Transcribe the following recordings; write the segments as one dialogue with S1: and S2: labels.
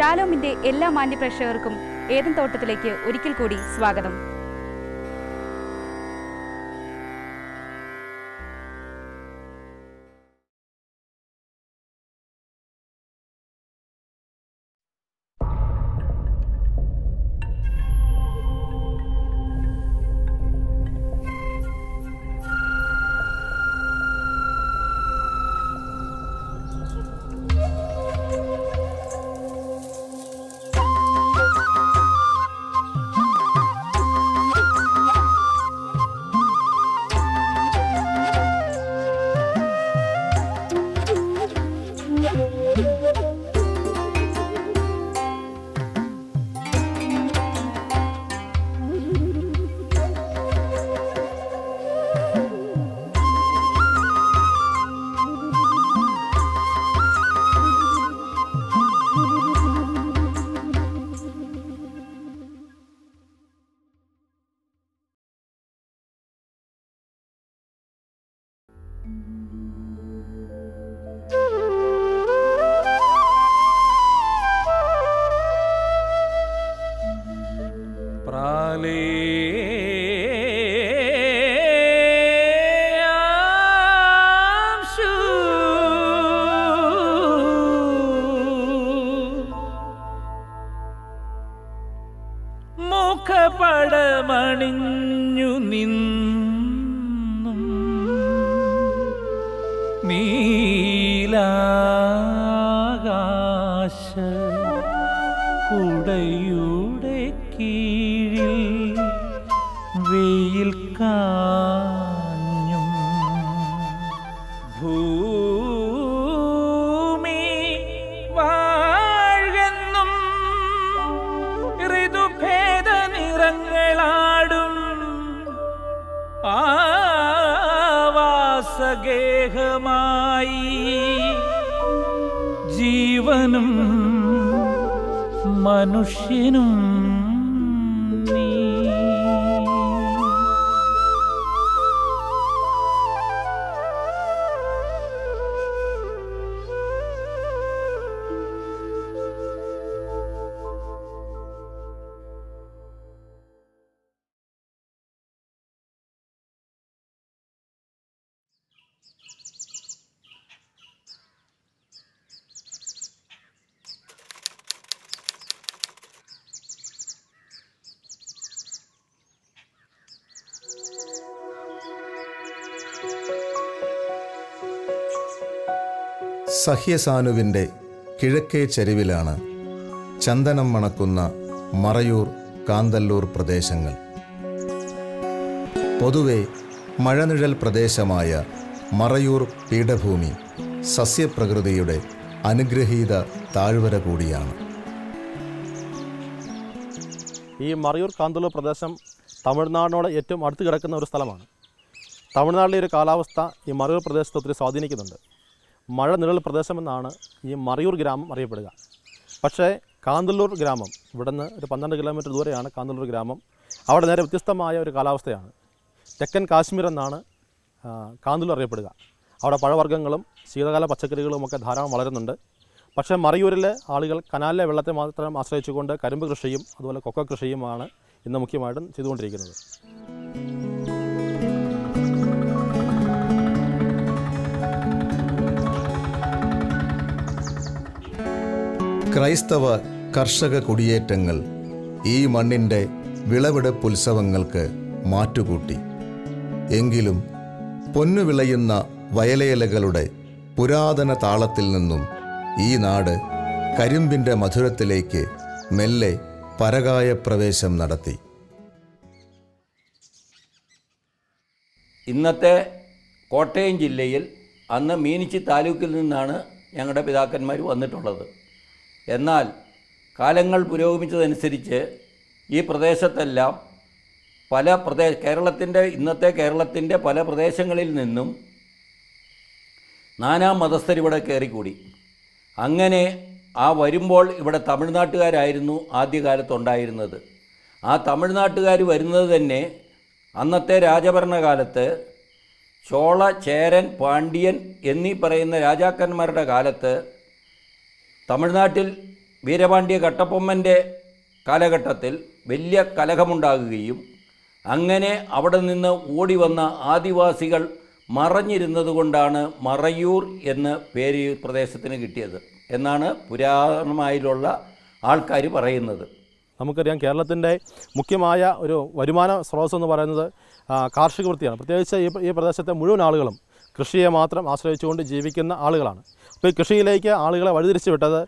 S1: ഷാലോമിന്റെ എല്ലാ മാന്യപ്രേക്ഷകർക്കും ഏദൻ തോട്ടത്തിലേക്ക് ഒരിക്കൽ കൂടി സ്വാഗതം.
S2: മുഖപടമണിഞ്ഞു നിന്നും നീലാകാശ കുടയുടെ കീഴിൽ വെയിൽ കാഞ്ഞും ഭൂമി വാഴുന്നും ഋതുഭേദ നിറങ്ങളാടും ആവാസഗേഹമായി ജീവനും മനുഷ്യനും നീ.
S3: സഹ്യസാനുവിൻ്റെ കിഴക്കേ ചരിവിലാണ് ചന്ദനം മണക്കുന്ന മറയൂർ കാന്തല്ലൂർ പ്രദേശങ്ങൾ. പൊതുവെ മഴനിഴൽ പ്രദേശമായ മറയൂർ പീഠഭൂമി സസ്യപ്രകൃതിയുടെ അനുഗ്രഹീത താഴ്വര കൂടിയാണ്.
S4: ഈ മറയൂർ കാന്തല്ലൂർ പ്രദേശം തമിഴ്നാടിനോട് ഏറ്റവും അടുത്ത് കിടക്കുന്ന ഒരു സ്ഥലമാണ്. തമിഴ്നാട്ടിലെ ഒരു കാലാവസ്ഥ ഈ മറയൂർ പ്രദേശത്ത് ഒത്തിരി സ്വാധീനിക്കുന്നുണ്ട്. മഴ നിഴൽ പ്രദേശമെന്നാണ് ഈ മറയൂർ ഗ്രാമം അറിയപ്പെടുക. പക്ഷേ കാന്തല്ലൂർ ഗ്രാമം ഇവിടുന്ന് ഒരു 12 കിലോമീറ്റർ ദൂരെയാണ് കാന്തല്ലൂർ ഗ്രാമം. അവിടെ നേരെ വ്യത്യസ്തമായ ഒരു കാലാവസ്ഥയാണ്. തെക്കൻ കാശ്മീർ എന്നാണ് കാന്തല്ലൂർ അറിയപ്പെടുക. അവിടെ പഴവർഗ്ഗങ്ങളും ശീതകാല പച്ചക്കറികളും ഒക്കെ ധാരാളം വളരുന്നുണ്ട്. പക്ഷേ മറയൂരിലെ ആളുകൾ കനാലിലെ വെള്ളത്തെ മാത്രം ആശ്രയിച്ചുകൊണ്ട് കരിമ്പ് കൃഷിയും അതുപോലെ കൊക്കോ കൃഷിയുമാണ് ഇന്ന് മുഖ്യമായിട്ടും ചെയ്തുകൊണ്ടിരിക്കുന്നത്.
S3: ക്രൈസ്തവ കർഷക കുടിയേറ്റങ്ങൾ ഈ മണ്ണിൻ്റെ വിളവെടുപ്പുത്സവങ്ങൾക്ക് മാറ്റുകൂട്ടി. എങ്കിലും പൊന്നു വിളയുന്ന വയലേലകളുടെ പുരാതന താളത്തിൽ നിന്നും ഈ നാട് കരിമ്പിൻ്റെ മധുരത്തിലേക്ക് മെല്ലെ പരകായ പ്രവേശം നടത്തി.
S5: ഇന്നത്തെ കോട്ടയം ജില്ലയിൽ അന്ന് മീനച്ചി താലൂക്കിൽ നിന്നാണ് ഞങ്ങളുടെ പിതാക്കന്മാർ വന്നിട്ടുള്ളത്. എന്നാൽ കാലങ്ങൾ പുരോഗമിച്ചതനുസരിച്ച് ഈ പ്രദേശത്തെല്ലാം ഇന്നത്തെ കേരളത്തിൻ്റെ പല പ്രദേശങ്ങളിൽ നിന്നും നാനാ മതസ്ഥരിവിടെ കയറിക്കൂടി. അങ്ങനെ വരുമ്പോൾ ഇവിടെ തമിഴ്നാട്ടുകാരായിരുന്നു ആദ്യകാലത്തുണ്ടായിരുന്നത്. ആ തമിഴ്നാട്ടുകാർ വരുന്നത് തന്നെ അന്നത്തെ രാജഭരണകാലത്ത് ചോള, ചേരൻ, പാണ്ഡ്യൻ എന്നീ പറയുന്ന രാജാക്കന്മാരുടെ കാലത്ത് തമിഴ്നാട്ടിൽ വീരപാണ്ഡ്യ കട്ടപ്പൊമ്മൻ്റെ കാലഘട്ടത്തിൽ വലിയ കലഹമുണ്ടാകുകയും അങ്ങനെ അവിടെ നിന്ന് ഓടി വന്ന ആദിവാസികൾ മറഞ്ഞിരുന്നത് കൊണ്ടാണ് മറയൂർ എന്ന് പേര് ഈ പ്രദേശത്തിന് കിട്ടിയത് എന്നാണ് പുരാതനമായുള്ള ആൾക്കാർ പറയുന്നത്.
S4: നമുക്കറിയാം കേരളത്തിൻ്റെ മുഖ്യമായ ഒരു വരുമാന സ്രോതസ്സ് എന്ന് പറയുന്നത് കാർഷിക വൃത്തിയാണ്. പ്രത്യേകിച്ച് ഈ പ്രദേശത്തെ മുഴുവൻ ആളുകളും കൃഷിയെ മാത്രം ആശ്രയിച്ചുകൊണ്ട് ജീവിക്കുന്ന ആളുകളാണ്. അപ്പോൾ ഈ കൃഷിയിലേക്ക് ആളുകളെ വഴിതിരിച്ചു വിട്ടത്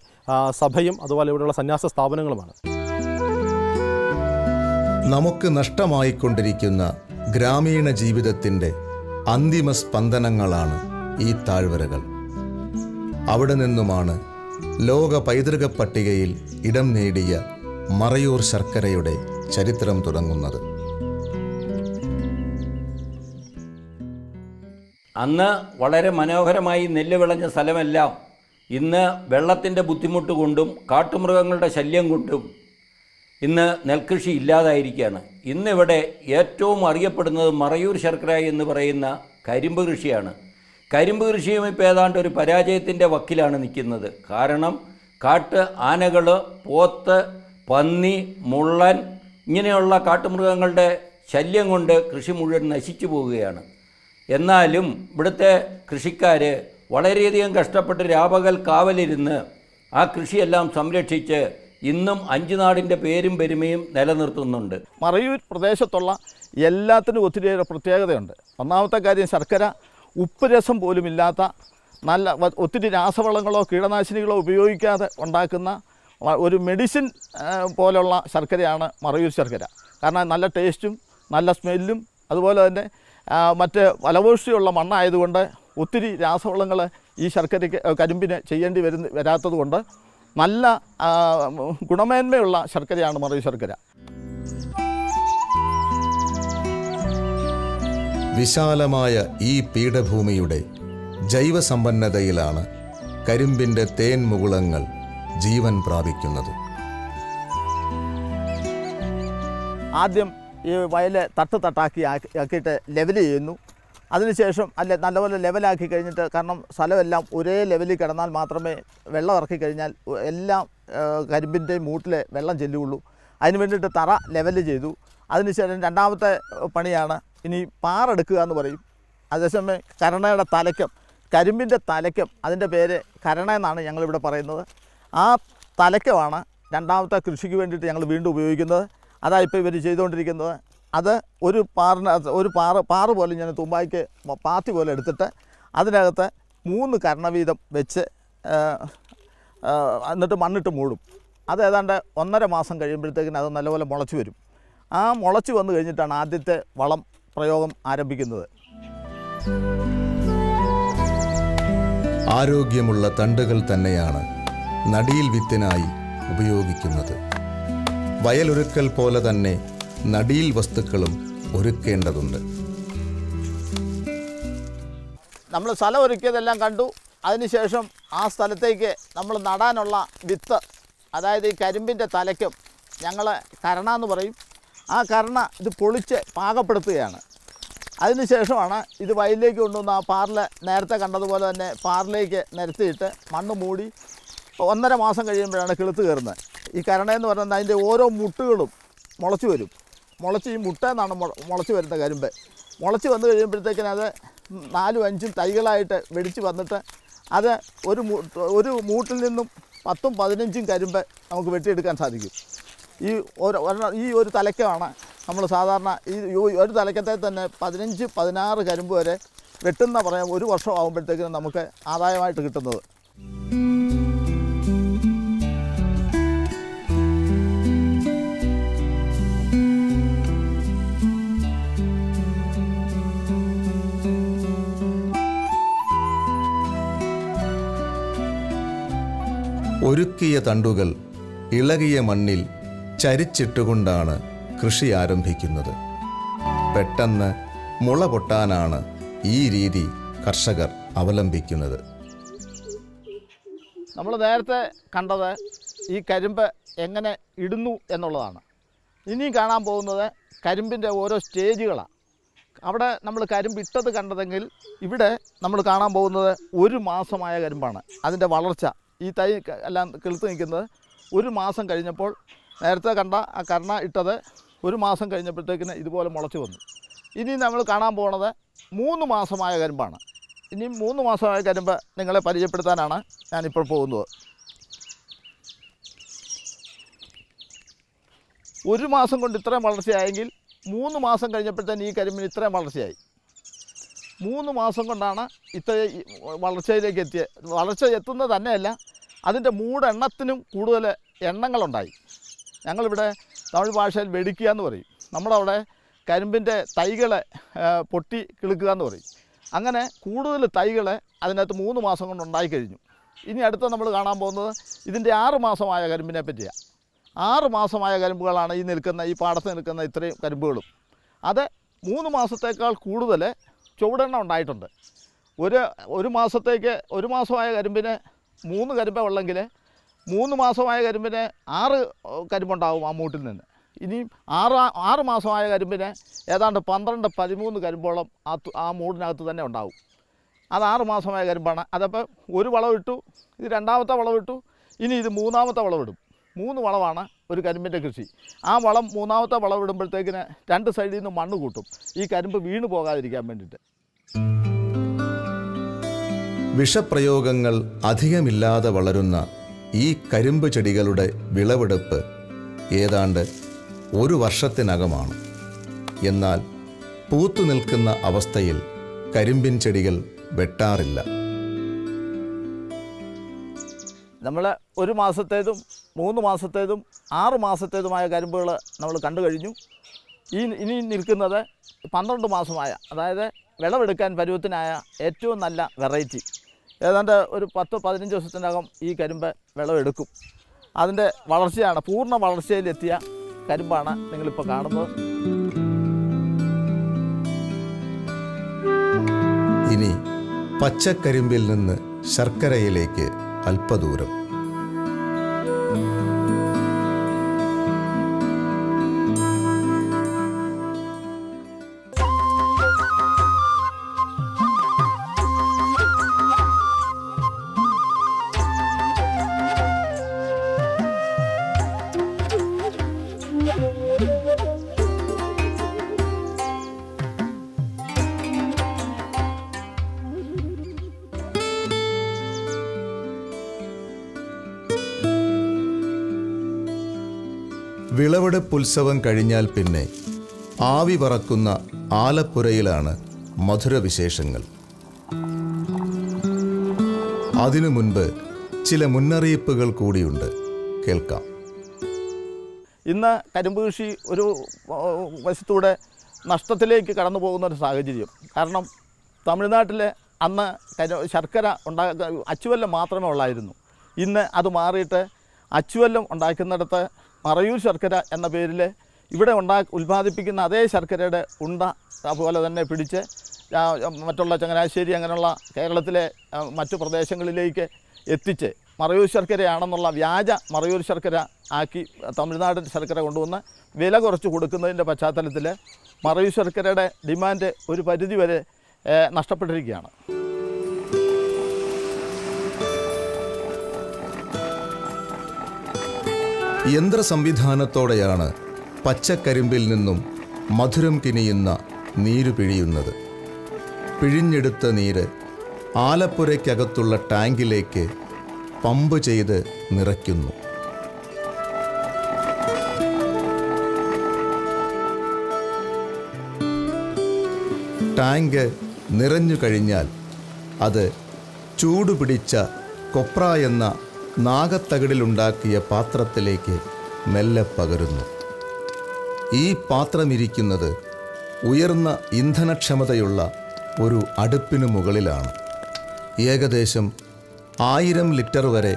S4: സഭയും അതുപോലെ ഇവിടെയുള്ള സന്യാസ സ്ഥാപനങ്ങളുമാണ്.
S3: നമുക്ക് നഷ്ടമായിക്കൊണ്ടിരിക്കുന്ന ഗ്രാമീണ ജീവിതത്തിൻ്റെ അന്തിമ സ്പന്ദനങ്ങളാണ് ഈ താഴ്വരകൾ. അവിടെ നിന്നുമാണ് ലോക പൈതൃക പട്ടികയിൽ ഇടം നേടിയ മറയൂർ ശർക്കരയുടെ ചരിത്രം തുടങ്ങുന്നത്.
S5: അന്ന് വളരെ മനോഹരമായി നെല്ല് വിളഞ്ഞ സ്ഥലമെല്ലാം ഇന്ന് വെള്ളത്തിൻ്റെ ബുദ്ധിമുട്ട് കൊണ്ടും കാട്ടുമൃഗങ്ങളുടെ ശല്യം കൊണ്ടും ഇന്ന് നെൽകൃഷി ഇല്ലാതായിരിക്കുകയാണ്. ഇന്നിവിടെ ഏറ്റവും അറിയപ്പെടുന്നത് മറയൂർ ശർക്കര എന്ന് പറയുന്ന കരിമ്പ് കൃഷിയാണ്. കരിമ്പ് കൃഷിയും ഇപ്പോൾ ഏതാണ്ട് ഒരു പരാജയത്തിൻ്റെ വക്കിലാണ് നിൽക്കുന്നത്. കാരണം കാട്ട് ആനകൾ, പോത്ത്, പന്നി, മുള്ളൻ ഇങ്ങനെയുള്ള കാട്ടുമൃഗങ്ങളുടെ ശല്യം കൊണ്ട് കൃഷി മുഴുവൻ നശിച്ചു പോവുകയാണ്. എന്നാലും ഇവിടുത്തെ കൃഷിക്കാർ വളരെയധികം കഷ്ടപ്പെട്ട് രാപകൽ കാവലിരുന്ന് ആ കൃഷിയെല്ലാം സംരക്ഷിച്ച് ഇന്നും അഞ്ചുനാടിൻ്റെ പേരും പെരുമയും നിലനിർത്തുന്നുണ്ട്.
S6: മറയൂർ പ്രദേശത്തുള്ള എല്ലാത്തിനും ഒത്തിരിയേറെ പ്രത്യേകതയുണ്ട്. ഒന്നാമത്തെ കാര്യം, ശർക്കര ഉപ്പ് രസം പോലുമില്ലാത്ത നല്ല ഒത്തിരി രാസവളങ്ങളോ കീടനാശിനികളോ ഉപയോഗിക്കാതെ ഉണ്ടാക്കുന്ന ഒരു മെഡിസിൻ പോലുള്ള ശർക്കരയാണ് മറയൂർ ശർക്കര. കാരണം നല്ല ടേസ്റ്റും നല്ല സ്മെല്ലും അതുപോലെ തന്നെ മറ്റ് ഫലഭൂഷ്ടിയുള്ള മണ്ണായതുകൊണ്ട് ഒത്തിരി രാസവളങ്ങൾ ഈ ശർക്കരയ്ക്ക് കരിമ്പിന് ചെയ്യേണ്ടി വരാത്തത് കൊണ്ട് നല്ല ഗുണമേന്മയുള്ള ശർക്കരയാണ് മറയൂർ ശർക്കര.
S3: വിശാലമായ ഈ പീഠഭൂമിയുടെ ജൈവസമ്പന്നതയിലാണ് കരിമ്പിൻ്റെ തേൻ മുകുളങ്ങൾ ജീവൻ പ്രാപിക്കുന്നത്.
S6: ആദ്യം ഈ വയല് ആക്കിയിട്ട് ലെവൽ ചെയ്യുന്നു. അതിനുശേഷം നല്ലപോലെ ലെവലാക്കി കഴിഞ്ഞിട്ട്, കാരണം സ്ഥലമെല്ലാം ഒരേ ലെവലിൽ കിടന്നാൽ മാത്രമേ വെള്ളം ഇറക്കി കഴിഞ്ഞാൽ എല്ലാം കരിമ്പിൻ്റെ മൂട്ടിൽ വെള്ളം ചെല്ലുകയുള്ളൂ. അതിന് വേണ്ടിയിട്ട് തറ ലെവൽ ചെയ്തു. അതിനുശേഷം രണ്ടാമത്തെ പണിയാണ് ഇനി പാറെടുക്കുക എന്ന് പറയും. അതേസമയം കരണയുടെ തലയ്ക്കം, കരിമ്പിൻ്റെ തലയ്ക്കം, അതിൻ്റെ പേര് കരണ എന്നാണ് ഞങ്ങളിവിടെ പറയുന്നത്. ആ തലയ്ക്കമാണ് രണ്ടാമത്തെ കൃഷിക്ക് വേണ്ടിയിട്ട് ഞങ്ങൾ വീണ്ടും ഉപയോഗിക്കുന്നത്. അതാണ് ഇപ്പോൾ ഇവർ ചെയ്തുകൊണ്ടിരിക്കുന്നത്. അത് ഒരു പാറ് പോലെ ഞാൻ തുമ്പായ്ക്ക് പാത്തി പോലെ എടുത്തിട്ട് അതിനകത്ത് 3 കരണ വീതം വെച്ച് എന്നിട്ട് മണ്ണിട്ട് മൂടും. അത് ഏതാണ്ട് 1.5 മാസം കഴിയുമ്പോഴത്തേക്കിന് അത് നല്ലപോലെ മുളച്ച് വരും. ആ മുളച്ച് വന്നു കഴിഞ്ഞിട്ടാണ് ആദ്യത്തെ വളം പ്രയോഗം ആരംഭിക്കുന്നത്.
S3: ആരോഗ്യമുള്ള തണ്ടുകൾ തന്നെയാണ് നടീൽ വിത്തിനായി ഉപയോഗിക്കുന്നത്. വയലൊരുക്കൽ പോലെ തന്നെ നടീൽ വസ്തുക്കളും ഒരുക്കേണ്ടതുണ്ട്.
S6: നമ്മൾ സ്ഥലം ഒരുക്കിയതെല്ലാം കണ്ടു. അതിനുശേഷം ആ സ്ഥലത്തേക്ക് നമ്മൾ നടാനുള്ള വിത്ത്, അതായത് ഈ കരിമ്പിൻ്റെ തലയ്ക്കും ഞങ്ങൾ കരണ എന്ന് പറയും. ആ കരണ ഇത് പൊളിച്ച് പാകപ്പെടുത്തുകയാണ്. അതിനുശേഷമാണ് ഇത് വയലിലേക്ക് കൊണ്ടുവന്ന് ആ പാറിൽ നേരത്തെ കണ്ടതുപോലെ തന്നെ പാറിലേക്ക് നിരത്തിയിട്ട് മണ്ണ് മൂടി 1.5 മാസം കഴിയുമ്പോഴാണ് കിളുത്ത് കയറുന്നത്. ഈ കരണയെന്ന് പറയുന്നത് അതിൻ്റെ ഓരോ മുട്ടുകളും മുളച്ച് വരും. ഈ മുട്ട എന്നാണ് മുളച്ച് വരുന്ന കരിമ്പ്. മുളച്ച് വന്നു കഴിയുമ്പോഴത്തേക്കിന് അത് 4-5 തൈകളായിട്ട് വെടിച്ച് വന്നിട്ട് അത് ഒരു മൂട്ടിൽ നിന്നും 10-15 കരിമ്പ് നമുക്ക് വെട്ടിയെടുക്കാൻ സാധിക്കും. ഈ ഒരു തലയ്ക്കാണ് നമ്മൾ സാധാരണ ഈ ഒരു തലയ്ക്കത്തെ തന്നെ 15-16 കരിമ്പ് വരെ വെട്ടുന്ന പറയാം 1 വർഷം ആകുമ്പോഴത്തേക്കിനും നമുക്ക് ആദായമായിട്ട് കിട്ടുന്നത്.
S3: ഒരുക്കിയ തണ്ടുകൾ ഇളകിയ മണ്ണിൽ ചരിച്ചിട്ടുകൊണ്ടാണ് കൃഷി ആരംഭിക്കുന്നത്. പെട്ടെന്ന് മുള പൊട്ടാനാണ് ഈ രീതി കർഷകർ അവലംബിക്കുന്നത്.
S6: നമ്മൾ നേരത്തെ കണ്ടത് ഈ കരിമ്പ് എങ്ങനെ ഇടുന്നു എന്നുള്ളതാണ്. ഇനി കാണാൻ പോകുന്നത് കരിമ്പിൻ്റെ ഓരോ സ്റ്റേജുകളാണ്. അവിടെ നമ്മൾ കരിമ്പ് ഇട്ടത് കണ്ടതെങ്കിൽ ഇവിടെ നമ്മൾ കാണാൻ പോകുന്നത് 1 മാസമായ കരിമ്പാണ്. അതിൻ്റെ വളർച്ച ഈ തൈ എല്ലാം കിളുത്ത് നിൽക്കുന്നത് 1 മാസം കഴിഞ്ഞപ്പോൾ നേരത്തെ കണ്ട ആ കരണ ഇട്ടത് 1 മാസം കഴിഞ്ഞപ്പോഴത്തേക്കിന് ഇതുപോലെ മുളച്ച് വന്നു. ഇനി നമ്മൾ കാണാൻ പോകുന്നത് 3 മാസമായ കരിമ്പാണ്. ഇനി 3 മാസമായ കരിമ്പ് നിങ്ങളെ പരിചയപ്പെടുത്താനാണ് ഞാനിപ്പോൾ പോകുന്നത്. 1 മാസം കൊണ്ട് ഇത്രയും വളർച്ചയായെങ്കിൽ 3 മാസം കഴിഞ്ഞപ്പോഴത്തേന് ഈ കരിമ്പിന് ഇത്രയും വളർച്ചയായി. 3 മാസം കൊണ്ടാണ് ഇത്ര വളർച്ചയിലേക്ക് എത്തിയത്. വളർച്ച എത്തുന്നത് തന്നെയല്ല, അതിൻ്റെ മൂടെണ്ണത്തിനും കൂടുതൽ എണ്ണങ്ങളുണ്ടായി. ഞങ്ങളിവിടെ തമിഴ് ഭാഷയിൽ വെടിക്കുക എന്ന് പറയും. നമ്മളവിടെ കരിമ്പിൻ്റെ തൈകളെ പൊട്ടി കിളുക്കുക എന്ന് പറയും. അങ്ങനെ കൂടുതൽ തൈകൾ അതിനകത്ത് 3 മാസം കൊണ്ട് ഉണ്ടായിക്കഴിഞ്ഞു. ഇനി അടുത്ത നമ്മൾ കാണാൻ പോകുന്നത് ഇതിൻ്റെ 6 മാസമായ കരിമ്പിനെ പറ്റിയാണ്. 6 മാസമായ കരിമ്പുകളാണ് ഈ നിൽക്കുന്ന, ഈ പാടത്ത് നിൽക്കുന്ന ഇത്രയും കരിമ്പുകളും. അത് 3 മാസത്തേക്കാൾ കൂടുതൽ ചുവടെണ്ണം ഉണ്ടായിട്ടുണ്ട്. ഒരു മാസത്തേക്ക് 1 മാസമായ കരിമ്പിന് 3 കരിമ്പേ ഉള്ളെങ്കിൽ 3 മാസമായ കരിമ്പിന് 6 കരിമ്പുണ്ടാവും ആ മൂട്ടിൽ നിന്ന്. ഇനിയും 6 മാസമായ കരിമ്പിന് ഏതാണ്ട് 12-13 കരിമ്പോളം ആ മൂടിനകത്ത് തന്നെ ഉണ്ടാവും. അത് 6 മാസമായ കരിമ്പാണ്. അതപ്പോൾ ഒരു വളവിട്ടു, ഇത് 2ാമത്തെ വളവിട്ടു, ഇനി ഇത് 3ാമത്തെ വളവിടും. 3 വളമാണ് ഒരു കരിമ്പിൻ്റെ കൃഷി. ആ വളം 3ാമത്തെ വളവിടുമ്പോഴത്തേക്കിന് 2 സൈഡിൽ നിന്ന് മണ്ണ് കൂട്ടും, ഈ കരിമ്പ് വീണ് പോകാതിരിക്കാൻ വേണ്ടിയിട്ട്.
S3: വിഷപ്രയോഗങ്ങൾ അധികമില്ലാതെ വളരുന്ന ഈ കരിമ്പ് ചെടികളുടെ വിളവെടുപ്പ് ഏതാണ്ട് 1 വർഷത്തിനകമാണ്. എന്നാൽ പൂത്തു നിൽക്കുന്ന അവസ്ഥയിൽ കരിമ്പിൻ ചെടികൾ വെട്ടാറില്ല.
S6: നമ്മൾ 1 മാസത്തേതും 3 മാസത്തേതും 6 മാസത്തേതുമായ കരിമ്പുകൾ നമ്മൾ കണ്ടു കഴിഞ്ഞു. ഇനി നിൽക്കുന്നത് 12 മാസമായ, അതായത് വിളവെടുക്കാൻ പരുവത്തിനായ ഏറ്റവും നല്ല വെറൈറ്റി. ഏതാണ്ട് ഒരു 10-15 ദിവസത്തിനകം ഈ കരിമ്പ് വിളവെടുക്കും. അതിൻ്റെ വളർച്ചയാണ്, പൂർണ്ണ വളർച്ചയിലെത്തിയ കരിമ്പാണ് നിങ്ങളിപ്പോൾ കാണുന്നത്.
S3: ഇനി പച്ചക്കരിമ്പിൽ നിന്ന് ശർക്കരയിലേക്ക് അല്പദൂരം. വിളവെടുപ്പുത്സവം കഴിഞ്ഞാൽ പിന്നെ ആവി പറക്കുന്ന ആലപ്പുരയിലാണ് മധുരവിശേഷങ്ങൾ. അതിനു മുൻപ് ചില മുന്നറിയിപ്പുകൾ കൂടിയുണ്ട്, കേൾക്കാം.
S6: ഇന്ന് കരിമ്പ് കൃഷി ഒരു വശത്തൂടെ നഷ്ടത്തിലേക്ക് കടന്നു പോകുന്നൊരു സാഹചര്യം. കാരണം തമിഴ്നാട്ടിൽ അന്ന് ശർക്കര അച്ചുവെല്ലം മാത്രമേ ഉള്ളായിരുന്നു. ഇന്ന് അത് മാറിയിട്ട് അച്ചുവെല്ലം ഉണ്ടാക്കുന്നിടത്ത് മറയൂർ ശർക്കര എന്ന പേരിൽ ഇവിടെ ഉൽപ്പാദിപ്പിക്കുന്ന അതേ ശർക്കരയുടെ ഉണ്ട അതുപോലെ തന്നെ പിടിച്ച് മറ്റുള്ള ചങ്ങനാശ്ശേരി അങ്ങനെയുള്ള കേരളത്തിലെ മറ്റു പ്രദേശങ്ങളിലേക്ക് എത്തിച്ച് മറയൂർ ശർക്കരയാണെന്നുള്ള വ്യാജ മറയൂർ ശർക്കര ആക്കി തമിഴ്നാടൻ ശർക്കര കൊണ്ടുവന്ന് വില കുറച്ച് കൊടുക്കുന്നതിൻ്റെ പശ്ചാത്തലത്തിൽ മറയൂർ ശർക്കരയുടെ ഡിമാൻഡ് ഒരു പരിധിവരെ നഷ്ടപ്പെട്ടിരിക്കുകയാണ്.
S3: യന്ത്ര സംവിധാനത്തോടെയാണ് പച്ചക്കരിമ്പിൽ നിന്നും മധുരം കിനിയുന്ന നീര് പിഴിയുന്നത്. പിഴിഞ്ഞെടുത്ത നീര് ആലപ്പുരയ്ക്കകത്തുള്ള ടാങ്കിലേക്ക് പമ്പ് ചെയ്ത് നിറയ്ക്കുന്നു. ടാങ്ക് നിറഞ്ഞു കഴിഞ്ഞാൽ അത് ചൂടുപിടിച്ച കൊപ്ര എന്ന നാഗത്തകിടിലുണ്ടാക്കിയ പാത്രത്തിലേക്ക് മെല്ലെ പകരുന്നു. ഈ പാത്രമിരിക്കുന്നത് ഉയർന്ന ഇന്ധനക്ഷമതയുള്ള ഒരു അടുപ്പിനു മുകളിലാണ്. ഏകദേശം 1000 ലിറ്റർ വരെ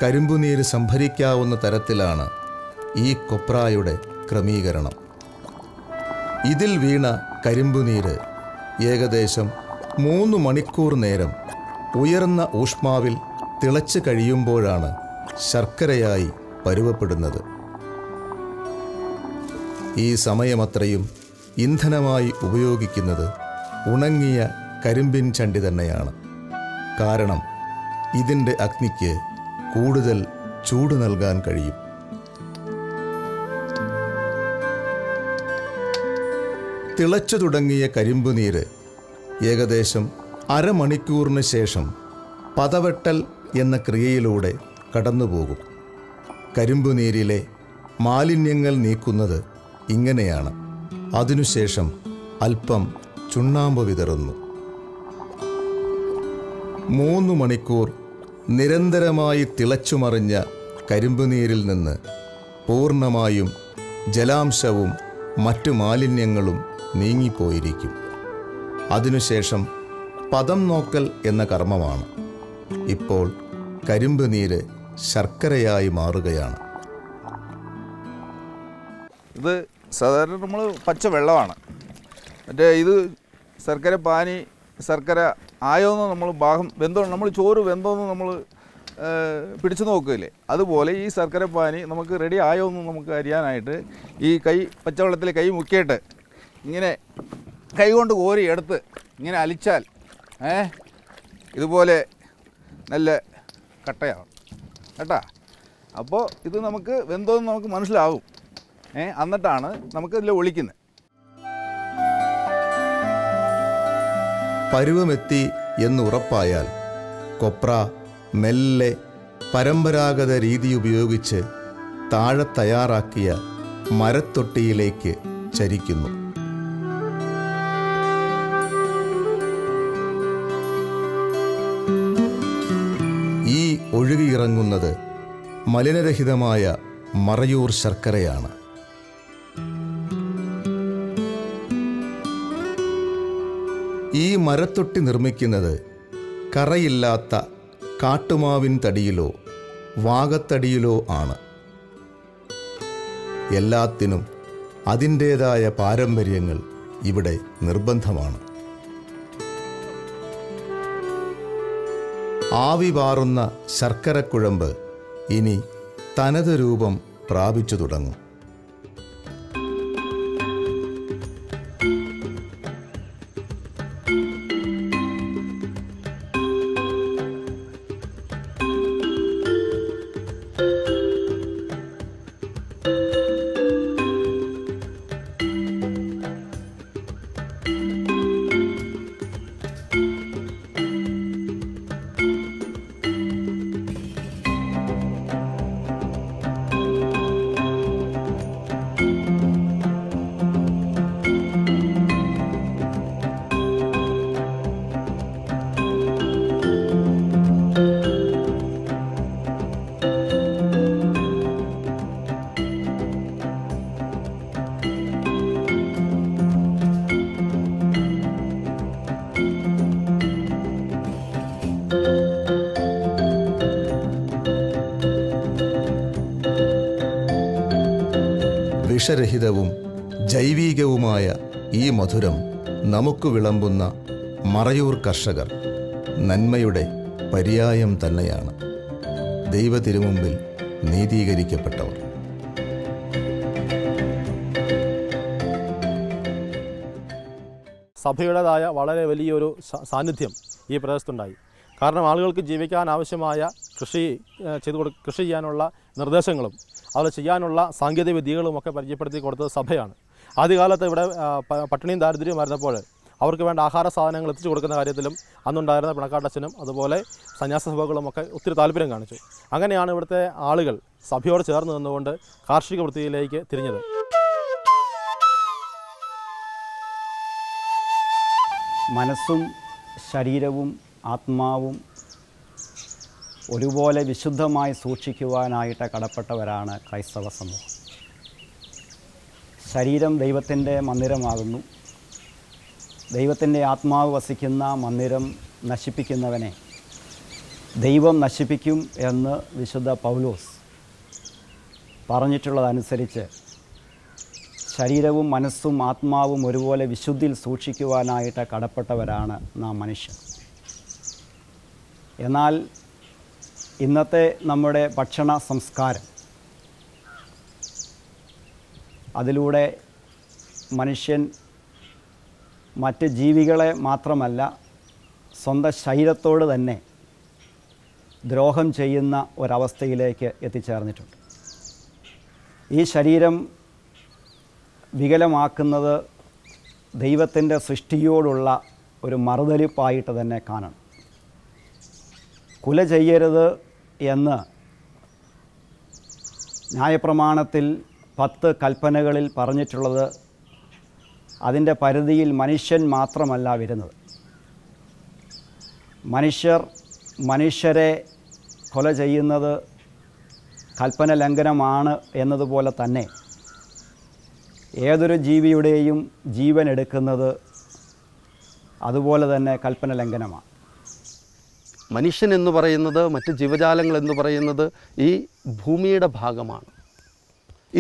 S3: കരിമ്പുനീര് സംഭരിക്കാവുന്ന തരത്തിലാണ് ഈ കൊപ്രായുടെ ക്രമീകരണം. ഇതിൽ വീണ കരിമ്പുനീര് ഏകദേശം 3 മണിക്കൂർ നേരം ഉയർന്ന ഊഷ്മാവിൽ തിളച്ച് കഴിയുമ്പോഴാണ് ശർക്കരയായി പരുവപ്പെടുന്നത്. ഈ സമയമത്രയും ഇന്ധനമായി ഉപയോഗിക്കുന്നത് ഉണങ്ങിയ കരിമ്പിൻ ചണ്ടി തന്നെയാണ്. കാരണം ഇതിൻ്റെ അഗ്നിക്ക് കൂടുതൽ ചൂട് നൽകാൻ കഴിയും. തിളച്ചു തുടങ്ങിയ കരിമ്പുനീര് ഏകദേശം അരമണിക്കൂറിന് ശേഷം പതവെട്ടൽ എന്ന ക്രിയയിലൂടെ കടന്നുപോകും. കരിമ്പുനീരിലെ മാലിന്യങ്ങൾ നീക്കുന്നത് ഇങ്ങനെയാണ്. അതിനുശേഷം അല്പം ചുണ്ണാമ്പ് വിതറുന്നു. 3 മണിക്കൂർ നിരന്തരമായി തിളച്ചുമറിഞ്ഞ കരിമ്പുനീരിൽ നിന്ന് പൂർണ്ണമായും ജലാംശവും മറ്റു മാലിന്യങ്ങളും നീങ്ങിപ്പോയിരിക്കും. അതിനുശേഷം പദം നോക്കൽ എന്ന കർമ്മമാണ്. ഇപ്പോൾ കരിമ്പുനീര് ശർക്കരയായി മാറുകയാണ്.
S7: ഇത് സാധാരണ നമ്മൾ പച്ച വെള്ളമാണ്. മറ്റേ ഇത് ശർക്കര പാനി, ശർക്കര ആയോന്ന് നമ്മൾ നമ്മൾ ചോറ് വെന്തോന്ന് നമ്മൾ പിടിച്ചു നോക്കില്ലേ, അതുപോലെ ഈ ശർക്കര പാനി നമുക്ക് റെഡി ആയോന്ന് നമുക്ക് അറിയാനായിട്ട് ഈ പച്ചവെള്ളത്തിൽ കൈ മുക്കിയിട്ട് ഇങ്ങനെ കൈ കൊണ്ട് കോരി എടുത്ത് ഇങ്ങനെ അലിച്ചാൽ ഇതുപോലെ നല്ല കട്ടയാവും കേട്ടാ. അപ്പോൾ ഇത് നമുക്ക് വെന്തോന്ന് നമുക്ക് മനസ്സിലാവും. എന്നിട്ടാണ് നമുക്ക് ഇതിൽ ഒളിക്കുന്നത്.
S3: പരുവമെത്തി എന്നുറപ്പായാൽ കൊപ്ര മെല്ലെ പരമ്പരാഗത രീതി ഉപയോഗിച്ച് താഴെ തയ്യാറാക്കിയ മരത്തൊട്ടിയിലേക്ക് ചരിക്കുന്നു. ഈ ഒഴുകിയിറങ്ങുന്നത് മലിനരഹിതമായ മറയൂർ ശർക്കരയാണ്. ഈ മരത്തൊട്ടി നിർമ്മിക്കുന്നത് കറയില്ലാത്ത കാട്ടുമാവിൻ തടിയിലോ വാകത്തടിയിലോ ആണ്. എല്ലാത്തിനും അതിൻ്റേതായ പാരമ്പര്യങ്ങൾ ഇവിടെ നിർബന്ധമാണ്. ആവി പാറുന്ന ശർക്കരക്കുഴമ്പ് ഇനി തനത് രൂപം പ്രാപിച്ചു തുടങ്ങും. വിഷരഹിതവും ജൈവികവുമായ ഈ മധുരം നമുക്ക് വിളമ്പുന്ന മറയൂർ കർഷകർ നന്മയുടെ പര്യായം തന്നെയാണ്. ദൈവത്തിരുമുമ്പിൽ നീതീകരിക്കപ്പെട്ടവർ.
S4: സഭയുടേതായ വളരെ വലിയൊരു സാന്നിധ്യം ഈ പ്രദേശത്തുണ്ടായി. കാരണം ആളുകൾക്ക് ജീവിക്കാൻ ആവശ്യമായ കൃഷി ചെയ്യാനുള്ള നിർദ്ദേശങ്ങളും അത് ചെയ്യാനുള്ള സാങ്കേതിക വിദ്യകളുമൊക്കെ പരിചയപ്പെടുത്തി കൊടുത്തത് സഭയാണ്. ആദ്യകാലത്ത് ഇവിടെ പട്ടിണിയും ദാരിദ്ര്യമായിരുന്നപ്പോൾ അവർക്ക് വേണ്ട ആഹാര സാധനങ്ങൾ എത്തിച്ചു കൊടുക്കുന്ന കാര്യത്തിലും അന്നുണ്ടായിരുന്ന പിണക്കാട്ടച്ഛനും അതുപോലെ സന്യാസ സഭകളുമൊക്കെ ഒത്തിരി താല്പര്യം കാണിച്ചു. അങ്ങനെയാണ് ഇവിടുത്തെ ആളുകൾ സഭയോട് ചേർന്ന് നിന്നുകൊണ്ട് കാർഷിക വൃത്തിയിലേക്ക് തിരിഞ്ഞത്.
S8: മനസ്സും ശരീരവും ആത്മാവും ഒരുപോലെ വിശുദ്ധമായി സൂക്ഷിക്കുവാനായിട്ട് കടപ്പെട്ടവരാണ് ക്രൈസ്തവ സമൂഹം. ശരീരം ദൈവത്തിൻ്റെ മന്ദിരമാകുന്നു. ദൈവത്തിൻ്റെ ആത്മാവ് വസിക്കുന്ന മന്ദിരം നശിപ്പിക്കുന്നവനെ ദൈവം നശിപ്പിക്കും എന്ന് വിശുദ്ധ പൗലോസ് പറഞ്ഞിട്ടുള്ളതനുസരിച്ച് ശരീരവും മനസ്സും ആത്മാവും ഒരുപോലെ വിശുദ്ധിയിൽ സൂക്ഷിക്കുവാനായിട്ട് കടപ്പെട്ടവരാണ് നാം മനുഷ്യർ. എന്നാൽ ഇന്നത്തെ നമ്മുടെ ഭക്ഷണ സംസ്കാരം അതിലൂടെ മനുഷ്യൻ മറ്റ് ജീവികളെ മാത്രമല്ല സ്വന്തം ശരീരത്തോട് തന്നെ ദ്രോഹം ചെയ്യുന്ന ഒരവസ്ഥയിലേക്ക് എത്തിച്ചേർന്നിട്ടുണ്ട്. ഈ ശരീരം വികലമാക്കുന്നത് ദൈവത്തിൻ്റെ സൃഷ്ടിയോടുള്ള ഒരു മറുതലിപ്പായിട്ട് തന്നെ കാണണം. കുല ചെയ്യരുത് എന്ന് ന്യായപ്രമാണത്തിൽ 10 കൽപ്പനകളിൽ പറഞ്ഞിട്ടുള്ളത് അതിൻ്റെ പരിധിയിൽ മനുഷ്യൻ മാത്രമല്ല വരുന്നത്. മനുഷ്യരെ കൊല ചെയ്യുന്നത് കൽപ്പന ലംഘനമാണ് എന്നതുപോലെ തന്നെ ഏതൊരു ജീവിയുടെയും ജീവൻ എടുക്കുന്നത് അതുപോലെ തന്നെ കൽപ്പന ലംഘനമാണ്.
S9: മനുഷ്യൻ എന്ന് പറയുന്നത്, മറ്റ് ജീവജാലങ്ങൾ എന്ന് പറയുന്നത് ഈ ഭൂമിയുടെ ഭാഗമാണ്.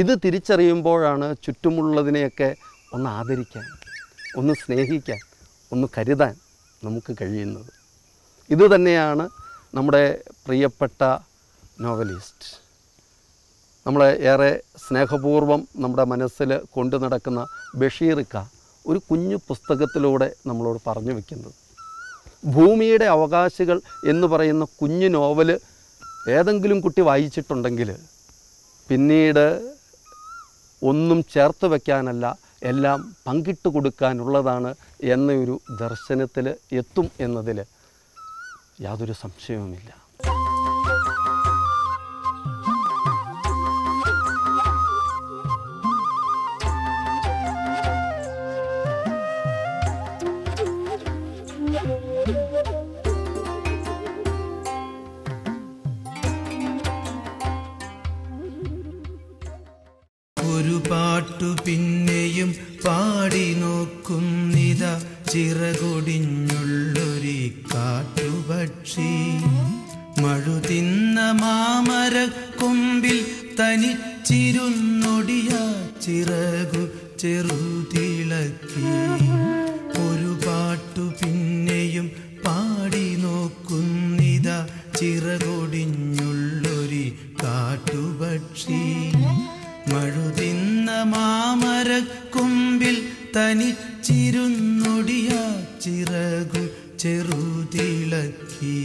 S9: ഇത് തിരിച്ചറിയുമ്പോഴാണ് ചുറ്റുമുള്ളതിനെയൊക്കെ ഒന്ന് ആദരിക്കാൻ, ഒന്ന് സ്നേഹിക്കാൻ, ഒന്ന് കരുതാൻ നമുക്ക് കഴിയുന്നത്. ഇതുതന്നെയാണ് നമ്മുടെ പ്രിയപ്പെട്ട നോവലിസ്റ്റ്, നമ്മളെ ഏറെ സ്നേഹപൂർവ്വം നമ്മുടെ മനസ്സിൽ കൊണ്ടു നടക്കുന്ന ബഷീറിക്ക ഒരു കുഞ്ഞു പുസ്തകത്തിലൂടെ നമ്മളോട് പറഞ്ഞു വയ്ക്കുന്നത്. ഭൂമിയുടെ അവകാശികൾ എന്ന് പറയുന്ന കുഞ്ഞു നോവല് ഏതെങ്കിലും കുട്ടി വായിച്ചിട്ടുണ്ടെങ്കിൽ പിന്നീട് ഒന്നും ചേർത്ത് വയ്ക്കാനല്ല, എല്ലാം പങ്കിട്ട് കൊടുക്കാനുള്ളതാണ് എന്നൊരു ദർശനത്തിൽ എത്തും എന്നതിൽ യാതൊരു സംശയവുമില്ല.
S10: ഒരു പാട്ടു പിന്നെയും പാടി നോക്കുന്നിത ചിറകൊടിഞ്ഞുള്ളൊരു കാട്ടുപക്ഷി. മഴുതിന്ന മാമര കൊമ്പിൽ തനിച്ചിരുന്നൊടിയ ചിറകു ചെറുതിളക്കി. ഒരു പാട്ടു പിന്നെയും പാടി നോക്കുന്നിത ചിറകൊടിഞ്ഞുള്ളൊരു കാട്ടുപക്ഷി. മഴുതിന്ന മാമര കൊമ്പിൽ തനിച്ചിരുന്നൊടിയ ചിറകു ചെറുതിളക്കി.